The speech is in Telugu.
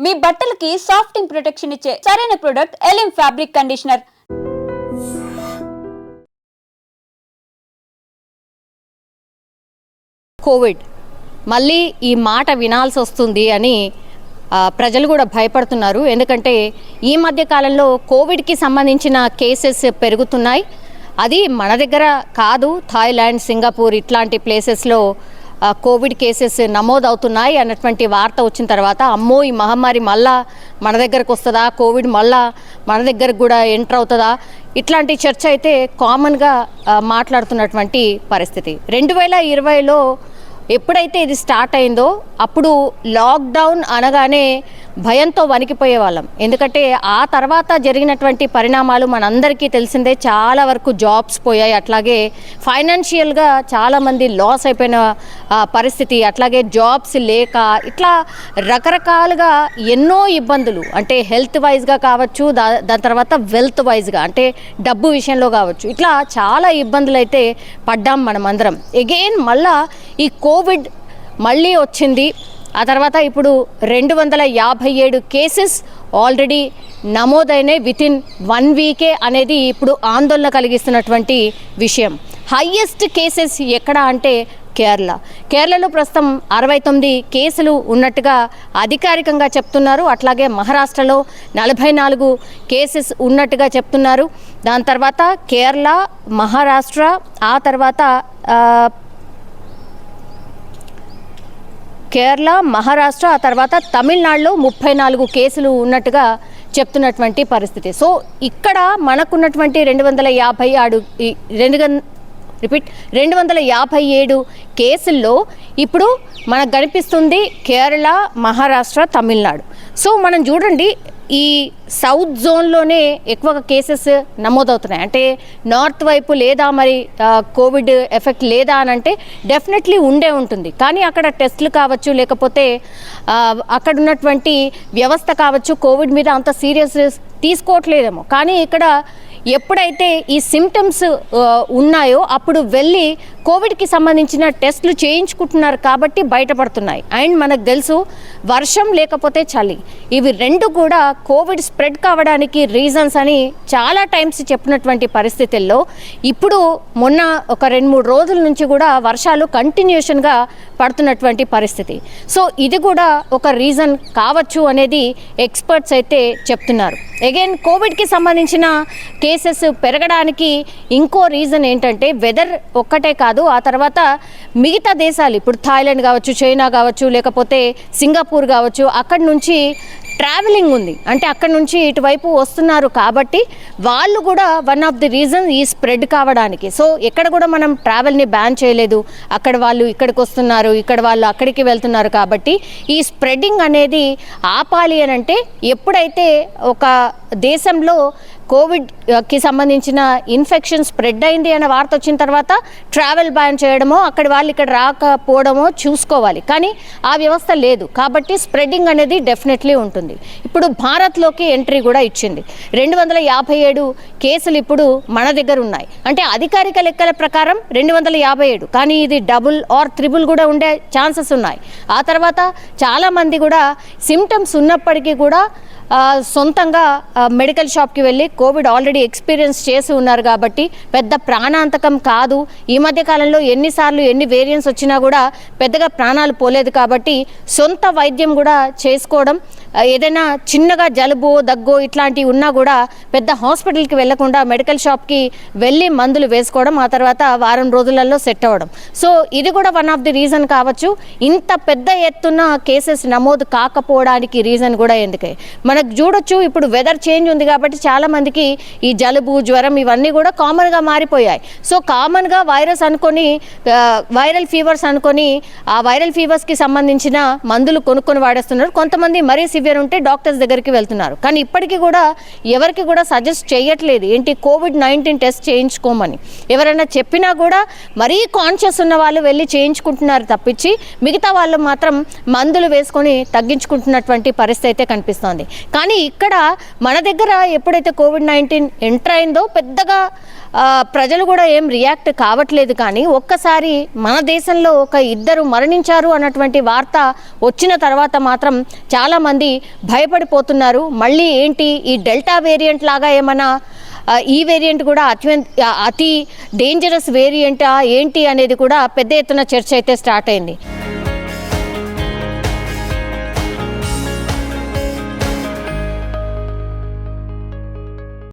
మీ బట్టలకి సాఫ్టింగ్ ప్రొటెక్షన్ ఇచ్చే సరైన ప్రొడక్ట్ ఎలిమ్ ఫ్యాబ్రిక్ కండిషనర్. కోవిడ్ మళ్ళీ ఈ మాట వినాల్సి వస్తుంది అని ప్రజలు కూడా భయపడుతున్నారు. ఎందుకంటే ఈ మధ్య కాలంలో కోవిడ్కి సంబంధించిన కేసెస్ పెరుగుతున్నాయి. అది మన దగ్గర కాదు, థాయిలాండ్, సింగపూర్ ఇట్లాంటి ప్లేసెస్లో కోవిడ్ కేసెస్ నమోదవుతున్నాయి అన్నటువంటి వార్త వచ్చిన తర్వాత అమ్మో ఈ మహమ్మారి మళ్ళా మన దగ్గరకు వస్తుందా, కోవిడ్ మళ్ళా మన దగ్గరకు కూడా ఎంటర్ అవుతుందా, ఇట్లాంటి చర్చ అయితే కామన్గా మాట్లాడుతున్నటువంటి పరిస్థితి. 2020లో ఎప్పుడైతే ఇది స్టార్ట్ అయిందో అప్పుడు లాక్డౌన్ అనగానే భయంతో వణికిపోయే వాళ్ళం. ఎందుకంటే ఆ తర్వాత జరిగినటువంటి పరిణామాలు మనందరికీ తెలిసిందే. చాలా వరకు జాబ్స్ పోయాయి, అట్లాగే ఫైనాన్షియల్గా చాలామంది లాస్ అయిపోయిన పరిస్థితి, అట్లాగే జాబ్స్ లేక ఇట్లా రకరకాలుగా ఎన్నో ఇబ్బందులు, అంటే హెల్త్ వైజ్గా కావచ్చు, దాని తర్వాత వెల్త్ వైజ్గా అంటే డబ్బు విషయంలో కావచ్చు, ఇట్లా చాలా ఇబ్బందులు అయితే పడ్డాం మనం అందరం. ఎగైన్ మళ్ళా ఈ కోవిడ్ మళ్ళీ వచ్చింది. ఆ తర్వాత ఇప్పుడు 257 కేసెస్ ఆల్రెడీ నమోదైనాయి వితిన్ 1 వీకే అనేది ఇప్పుడు ఆందోళన కలిగిస్తున్నటువంటి విషయం. హైయెస్ట్ కేసెస్ ఎక్కడ అంటే కేరళలో ప్రస్తుతం 69 కేసులు ఉన్నట్టుగా అధికారికంగా చెప్తున్నారు. అట్లాగే మహారాష్ట్రలో 44 కేసెస్ ఉన్నట్టుగా చెప్తున్నారు. దాని తర్వాత కేరళ, మహారాష్ట్ర, ఆ తర్వాత కేరళ, మహారాష్ట్ర, ఆ తర్వాత తమిళనాడులో 34 కేసులు ఉన్నట్టుగా చెప్తున్నటువంటి పరిస్థితి. సో ఇక్కడ మనకున్నటువంటి 257 కేసుల్లో ఇప్పుడు మనకు కనిపిస్తుంది కేరళ, మహారాష్ట్ర, తమిళనాడు. సో మనం చూడండి, ఈ సౌత్ జోన్లోనే ఎక్కువగా కేసెస్ నమోదవుతున్నాయి. అంటే నార్త్ వైపు లేదా మరి కోవిడ్ ఎఫెక్ట్ లేదా అని అంటే డెఫినెట్లీ ఉంటుంది. కానీ అక్కడ టెస్టులు కావచ్చు, లేకపోతే అక్కడ ఉన్నటువంటి వ్యవస్థ కావచ్చు కోవిడ్ మీద అంత సీరియస్ తీసుకోవట్లేదేమో. కానీ ఇక్కడ ఎప్పుడైతే ఈ సిమ్టమ్స్ ఉన్నాయో అప్పుడు వెళ్ళి కోవిడ్కి సంబంధించిన టెస్టులు చేయించుకుంటున్నారు కాబట్టి బయటపడుతున్నాయి. అండ్ మనకు తెలుసు వర్షం లేకపోతే చలి, ఇవి రెండు కూడా కోవిడ్ స్ప్రెడ్ కావడానికి రీజన్స్ అని చాలా టైమ్స్ చెప్పినటువంటి పరిస్థితుల్లో ఇప్పుడు మొన్న ఒక 2-3 రోజుల నుంచి కూడా వర్షాలు కంటిన్యూషన్గా పడుతున్నటువంటి పరిస్థితి. సో ఇది కూడా ఒక రీజన్ కావచ్చు అనేది ఎక్స్పర్ట్స్ అయితే చెప్తున్నారు. అగైన్ కోవిడ్కి సంబంధించిన కేసెస్ పెరగడానికి ఇంకో రీజన్ ఏంటంటే వెదర్ ఒక్కటే కాదు, ఆ తర్వాత మిగతా దేశాలు, ఇప్పుడు థాయిలాండ్ కావచ్చు, చైనా కావచ్చు, లేకపోతే సింగపూర్ కావచ్చు, అక్కడి నుంచి ట్రావెలింగ్ ఉంది. అంటే అక్కడ నుంచి ఇటువైపు వస్తున్నారు కాబట్టి వాళ్ళు కూడా వన్ ఆఫ్ ది రీజన్ ఈ స్ప్రెడ్ కావడానికి. సో ఎక్కడ కూడా మనం ట్రావెల్ని బ్యాన్ చేయలేదు, అక్కడ వాళ్ళు ఇక్కడికి వస్తున్నారు, ఇక్కడ వాళ్ళు అక్కడికి వెళ్తున్నారు. కాబట్టి ఈ స్ప్రెడ్డింగ్ అనేది ఆపాలి అని అంటే ఎప్పుడైతే ఒక దేశంలో కోవిడ్కి సంబంధించిన ఇన్ఫెక్షన్ స్ప్రెడ్ అయింది అనే వార్త వచ్చిన తర్వాత ట్రావెల్ బ్యాన్ చేయడమో, అక్కడి వాళ్ళు ఇక్కడ రాకపోవడమో చూసుకోవాలి. కానీ ఆ వ్యవస్థ లేదు కాబట్టి స్ప్రెడ్డింగ్ అనేది డెఫినెట్లీ ఉంటుంది. ఇప్పుడు భారత్లోకి ఎంట్రీ కూడా ఇచ్చింది. 257 కేసులు ఇప్పుడు మన దగ్గర ఉన్నాయి. అంటే అధికారిక లెక్కల ప్రకారం 257, కానీ ఇది డబుల్ ఆర్ త్రిబుల్ కూడా ఉండే ఛాన్సెస్ ఉన్నాయి. ఆ తర్వాత చాలామంది కూడా సిమ్టమ్స్ ఉన్నప్పటికీ కూడా సొంతంగా మెడికల్ షాప్కి వెళ్ళి కోవిడ్ ఆల్రెడీ ఎక్స్పీరియన్స్ చేసి ఉన్నారు కాబట్టి పెద్ద ప్రాణాంతకం కాదు. ఈ మధ్య కాలంలో ఎన్నిసార్లు ఎన్ని వేరియంట్స్ వచ్చినా కూడా పెద్దగా ప్రాణాలు పోలేదు కాబట్టి సొంత వైద్యం కూడా చేసుకోవడం, ఏదైనా చిన్నగా జలుబు, దగ్గు ఇట్లాంటివి ఉన్నా కూడా పెద్ద హాస్పిటల్కి వెళ్లకుండా మెడికల్ షాప్కి వెళ్ళి మందులు వేసుకోవడం, ఆ తర్వాత వారం రోజులలో సెట్ అవ్వడం. సో ఇది కూడా వన్ ఆఫ్ ది రీజన్ కావచ్చు. ఇంత పెద్ద ఎత్తున కేసెస్ నమోదు కాకపోవడానికి రీజన్ కూడా ఎందుకే మనకు చూడొచ్చు. ఇప్పుడు వెదర్ చేంజ్ ఉంది కాబట్టి చాలా మందికి ఈ జలుబు, జ్వరం ఇవన్నీ కూడా కామన్గా మారిపోయాయి. సో కామన్గా వైరస్ అనుకొని, వైరల్ ఫీవర్స్ అనుకొని ఆ వైరల్ ఫీవర్స్కి సంబంధించిన మందులు కొనుక్కొని వాడేస్తున్నారు. కొంతమంది మరీ సివియర్ ఉంటే డాక్టర్స్ దగ్గరికి వెళ్తున్నారు. కానీ ఇప్పటికీ కూడా ఎవరికి కూడా సజెస్ట్ చేయట్లేదు ఏంటి COVID-19 టెస్ట్ చేయించుకోమని. ఎవరైనా చెప్పినా కూడా మరీ కాన్షియస్ ఉన్న వాళ్ళు వెళ్ళి చేయించుకుంటున్నారు తప్పించి మిగతా వాళ్ళు మాత్రం మందులు వేసుకొని తగ్గించుకుంటున్నటువంటి పరిస్థితి అయితే కనిపిస్తోంది. కానీ ఇక్కడ మన దగ్గర ఎప్పుడైతే కోవిడ్-19 ఎంటర్ అయిందో పెద్దగా ప్రజలు కూడా ఏం రియాక్ట్ కావట్లేదు. కానీ ఒక్కసారి మన దేశంలో ఒక 2 మరణించారు అన్నటువంటి వార్త వచ్చిన తర్వాత మాత్రం చాలామంది భయపడిపోతున్నారు. మళ్ళీ ఏంటి ఈ డెల్టా వేరియంట్ లాగా ఏమైనా ఈ వేరియంట్ కూడా అతి డేంజరస్ వేరియంటా ఏంటి అనేది కూడా పెద్ద ఎత్తున చర్చ అయితే స్టార్ట్ అయింది.